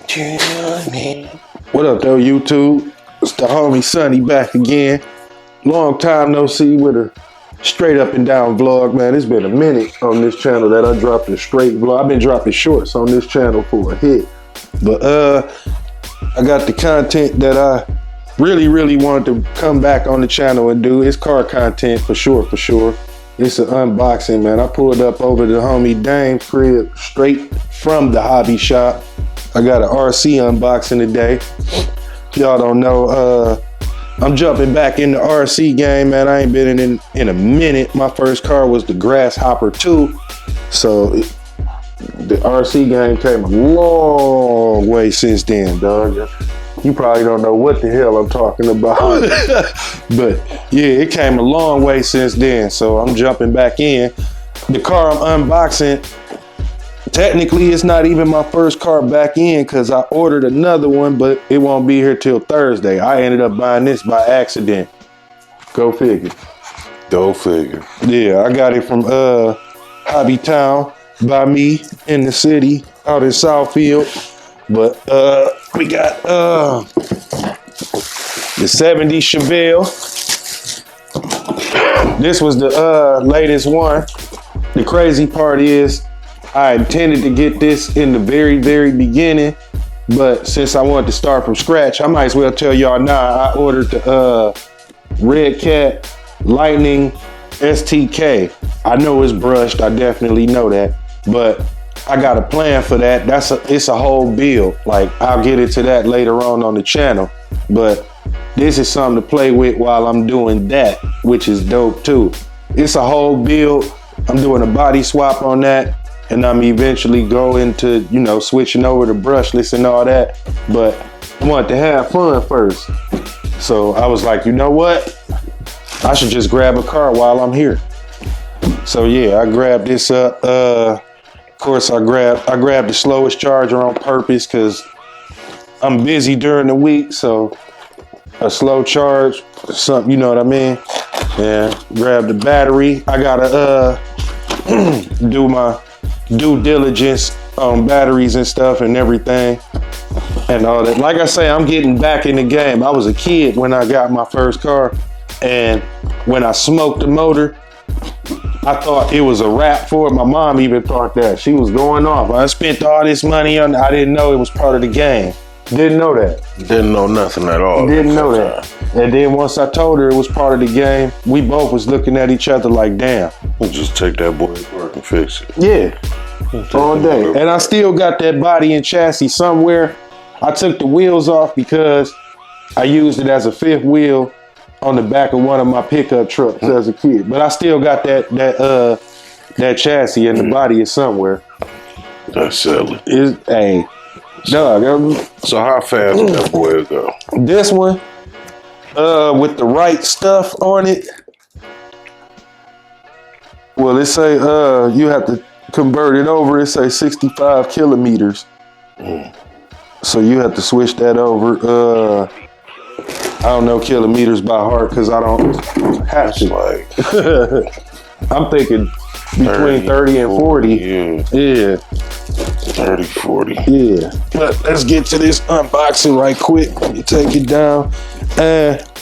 What up, though, YouTube? It's the homie Sonny back again. Long time no see with a straight up and down vlog, man. It's been a minute on this channel that I dropped a straight vlog. I've been dropping shorts on this channel for a hit. But I got the content that I really wanted to come back on the channel and do. It's car content for sure. It's an unboxing, man. I pulled up over to the homie Dame's crib straight from the hobby shop. I got an RC unboxing today. If y'all don't know, I'm jumping back in the RC game, man. I ain't been in a minute. My first car was the Grasshopper 2. So the RC game came a long way since then, dog. You probably don't know what the hell I'm talking about. But yeah, it came a long way since then. So I'm jumping back in. The car I'm unboxing, technically it's not even my first car back in because I ordered another one, but it won't be here till Thursday. I ended up buying this by accident. Go figure. Go figure. Yeah, I got it from Hobby Town by me in the city out in Southfield. But we got the 70 Chevelle. This was the latest one. The crazy part is I intended to get this in the very beginning, but since I wanted to start from scratch, I might as well tell y'all now. I ordered the Red Cat Lightning STK. I know it's brushed, I definitely know that, but I got a plan for that. It's a whole build. Like, I'll get into that later on the channel, but this is something to play with while I'm doing that, which is dope too. It's a whole build. I'm doing a body swap on that, and I'm eventually going to, you know, switching over to brushless and all that, but I wanted to have fun first. So I was like, you know what? I should just grab a car while I'm here. So yeah, I grabbed this up. Of course, I grabbed the slowest charger on purpose because I'm busy during the week, so a slow charge, something, you know what I mean? Yeah, grab the battery. I gotta do my due diligence on batteries and stuff and everything and all that. Like I say, I'm getting back in the game. I was a kid when I got my first car, and when I smoked the motor, I thought it was a wrap for it. My mom even thought that. She was going off. I spent all this money on it. I didn't know it was part of the game. Didn't know that. Didn't know nothing at all. Didn't know that. And then once I told her it was part of the game, we both was looking at each other like, damn. We'll just take that boy to work and fix it. Yeah, all day. And I still got that body and chassis somewhere. I took the wheels off because I used it as a fifth wheel on the back of one of my pickup trucks as a kid. But I still got that chassis, and the body is somewhere. That's silly. Hey, dog. So how fast did that boy go? This one, with the right stuff on it, well, it say you have to convert it over. It say 65 kilometers. So you have to switch that over. I don't know kilometers by heart because I don't have to. Like, I'm thinking between 30 and 40. Yeah. 30, 40. Yeah. But let's get to this unboxing right quick. Take it down.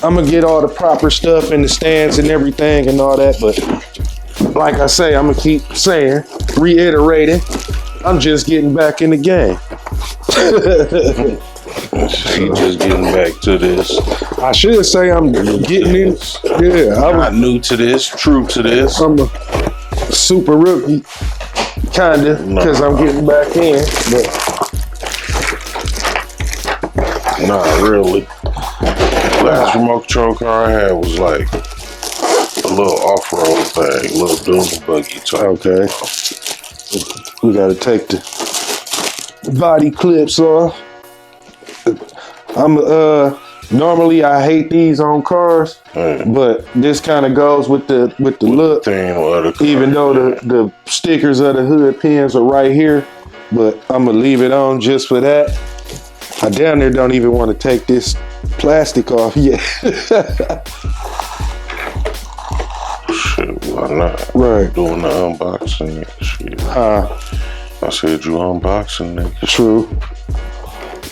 I'm going to get all the proper stuff in the stands and everything and all that. But like I say, I'm going to keep saying, reiterating, I'm just getting back in the game. He just getting back to this. I should say I'm getting in. Yeah, I'm not new to this, true to this. I'm a super rookie, kinda, because I'm getting back in. But not really. Last remote control car I had was like a little off-road thing, a little dune buggy type. Okay. We gotta take the body clips off. Normally I hate these on cars, but this kind of goes with the look. Even though the stickers of the hood pins are right here, but I'm gonna leave it on just for that. I down there don't even want to take this plastic off yet. Shit, why not? Right. Doing the unboxing and shit. I said you unboxing, nigga. True.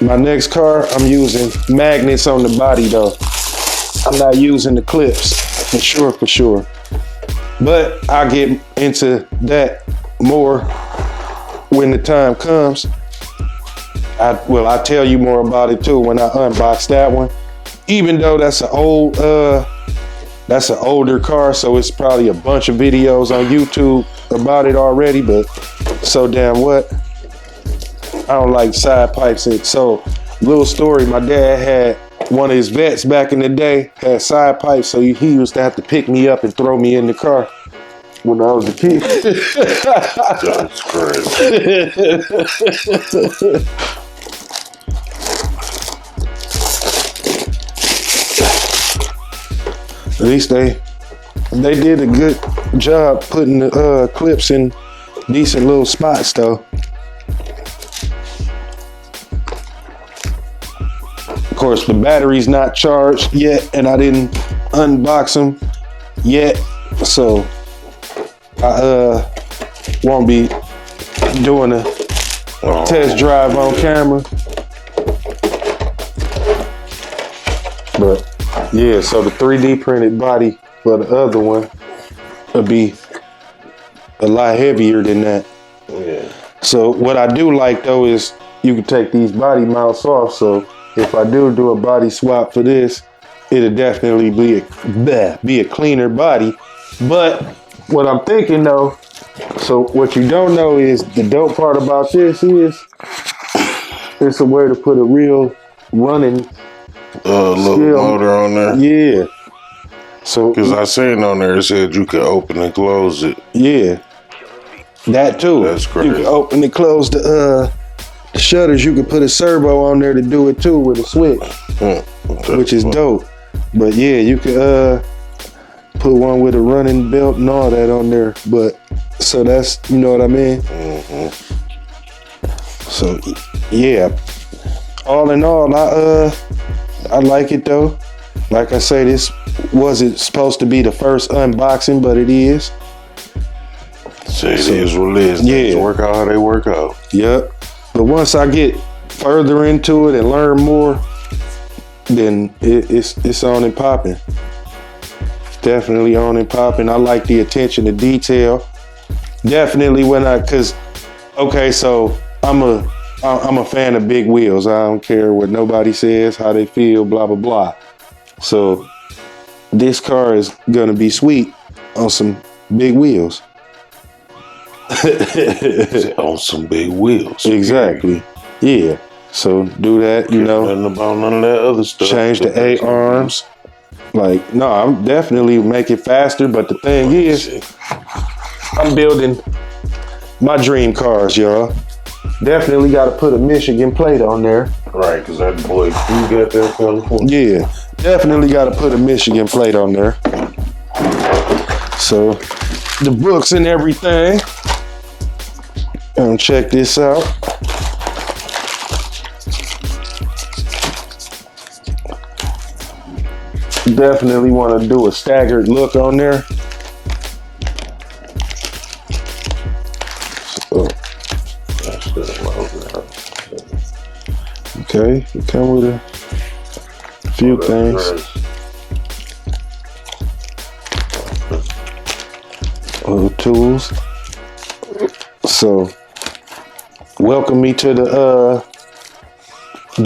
My next car, I'm using magnets on the body though. I'm not using the clips, for sure. But I'll get into that more when the time comes. I'll tell you more about it too when I unbox that one. Even though that's an older car, so it's probably a bunch of videos on YouTube about it already, but so damn what? I don't like side pipes. So, little story, my dad had one of his vets back in the day, had side pipes, so he used to have to pick me up and throw me in the car when I was a kid. That's crazy. At least they did a good job putting the clips in decent little spots though. Of course, the battery's not charged yet, and I didn't unbox them yet, so I won't be doing a test drive on camera. But yeah, so the 3D printed body for the other one will be a lot heavier than that. Yeah. So what I do like though is you can take these body mounts off, so if I do a body swap for this, it'll definitely be a cleaner body. But what I'm thinking though, so what you don't know is the dope part about this is it's a way to put a real running little motor on there. Yeah. So because I seen on there it said you could open and close it. Yeah. That too. That's crazy. You can open and close the shutters. You can put a servo on there to do it too with a switch, which is dope. But yeah, you can put one with a running belt and all that on there. But so that's, you know what I mean? Mm-hmm. So yeah, all in all, I like it though. Like I say, this wasn't supposed to be the first unboxing, but it is. So it is what it is. Yeah. Things work out how they work out. Yep. But once I get further into it and learn more, then it's on and popping. Definitely on and popping. I like the attention to detail. Definitely so I'm a fan of big wheels. I don't care what nobody says, how they feel, blah, blah, blah. So this car is gonna be sweet on some big wheels. On some big wheels. Exactly. Yeah. So do that, you know. Nothing about none of that other stuff. Change the A arms. Like, no, I'm definitely make it faster, but the thing is, I'm building my dream cars, y'all. Definitely got to put a Michigan plate on there. Right, because that boy, you got that California. Yeah, definitely got to put a Michigan plate on there. So, the books and everything. And check this out. Definitely want to do a staggered look on there. So, okay, you come with a few things. Little tools. So, welcome me to the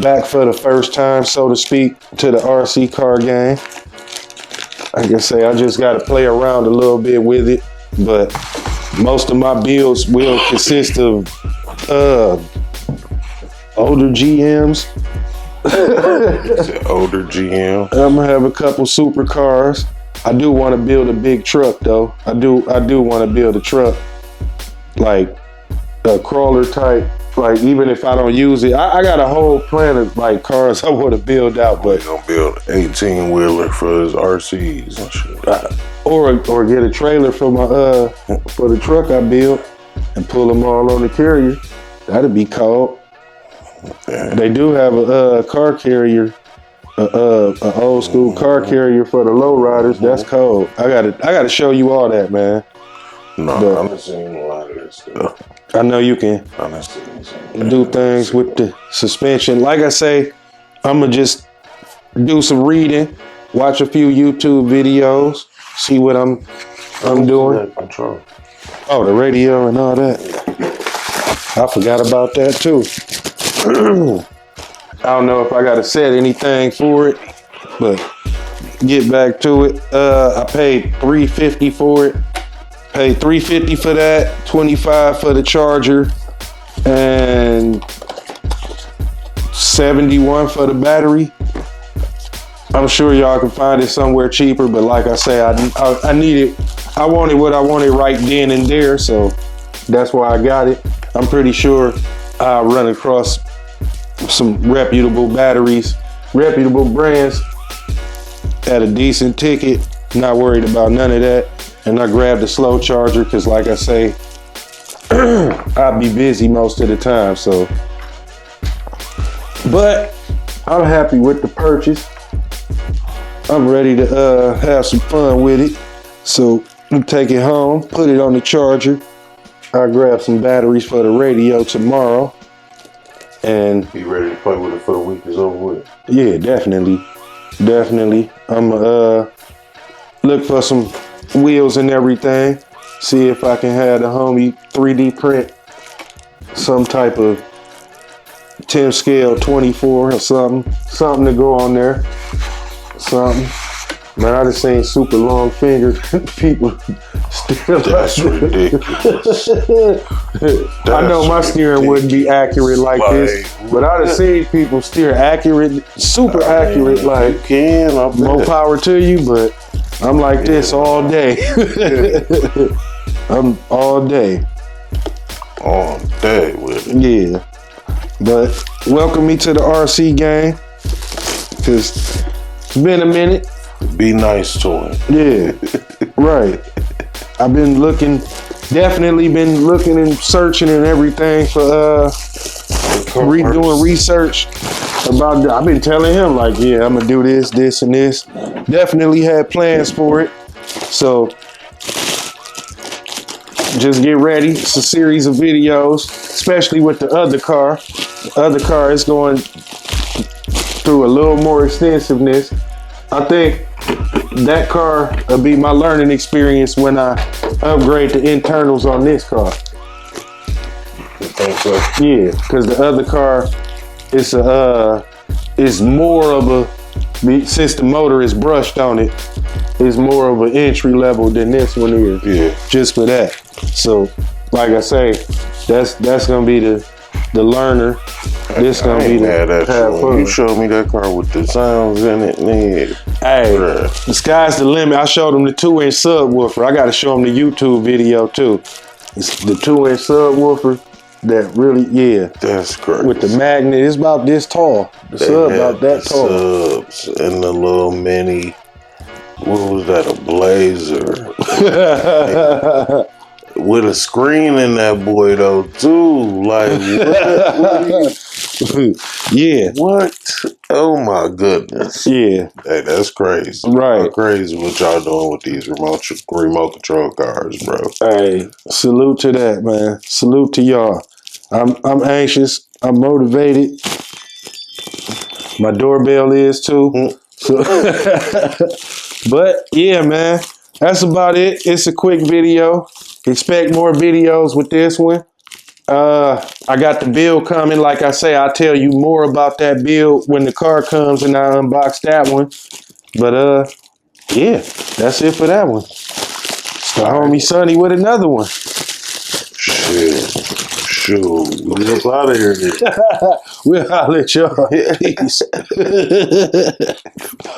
back for the first time, so to speak, to the RC car game. Like I say, I just got to play around a little bit with it, but most of my builds will consist of older GMs. Older GM. I'm gonna have a couple supercars. I do want to build a big truck though. I do want to build a truck, like a crawler type. Like even if I don't use it, I got a whole plan of like cars I want to build out. But We're gonna build an 18-wheeler for his RCs and shit. Or get a trailer for my for the truck I built and pull them all on the carrier. That'd be cold. Yeah. They do have a car carrier, a old school car carrier for the low riders. That's cold. I gotta show you all that, man. No, But- I haven't seen a lot of this stuff. I know you can do things with the suspension. Like I say, I'm gonna just do some reading, watch a few YouTube videos, see what I'm doing. Control. Oh, the radio and all that. I forgot about that too. I don't know if I gotta set anything for it, but get back to it. I paid $350 for it. Paid $350 for that, $25 for the charger, and $71 for the battery. I'm sure y'all can find it somewhere cheaper, but like I say, I needed, I wanted what I wanted right then and there, so that's why I got it. I'm pretty sure I'll run across some reputable batteries, reputable brands at a decent ticket. Not worried about none of that. And I grabbed a slow charger because, like I say, I'll be busy most of the time. So, but I'm happy with the purchase. I'm ready to have some fun with it. So I'm take it home, put it on the charger. I'll grab some batteries for the radio tomorrow. And be ready to play with it for the week is over with. Yeah, definitely. I'm look for some wheels and everything. See if I can have the homie 3D print some type of 10 scale 24 or something to go on there. Something. Man, I just seen super long fingered people still. That's ridiculous. I know my steering wouldn't be accurate like this, but I just seen people steer accurate, super accurate. Like, more power to you, but I'm like this all day. I'm all day. All day with it. Yeah. But welcome me to the RC game, because it's been a minute. Be nice to him. Yeah, right. I've been definitely been looking and searching and everything for doing research about. I've been telling him like, yeah, I'm gonna do this, and this. Definitely had plans for it. So just get ready. It's a series of videos, especially with the other car. The other car is going through a little more extensiveness. I think that car will be my learning experience when I upgrade the internals on this car. You think so? Yeah, because the other car is more of a, since the motor is brushed on it, is more of an entry level than this one is. Yeah. Just for that. So, like I say, that's gonna be the learner. This gonna be the have fun. You showed me that car with the sounds in it, man. Hey, the sky's the limit. I showed him the 2-inch subwoofer. I gotta show him the YouTube video too. It's the 2-inch subwoofer that really, yeah. That's crazy. With the magnet, it's about this tall. The sub about that tall. Subs and the little mini, what was that, a Blazer? With a screen in that boy though too. Like what? Yeah. What? Oh my goodness. Yeah. Hey, that's crazy. Right. How crazy what y'all doing with these remote control cars, bro. Hey, salute to that, man. Salute to y'all. I'm anxious. I'm motivated. My doorbell is too. So but yeah, man. That's about it. It's a quick video. Expect more videos with this one. I got the build coming. Like I say, I'll tell you more about that build when the car comes and I unbox that one. But yeah, that's it for that one. It's the homie Sonny with another one. Shit. Shoot. We're up out of here. We'll holler at y'all. Peace.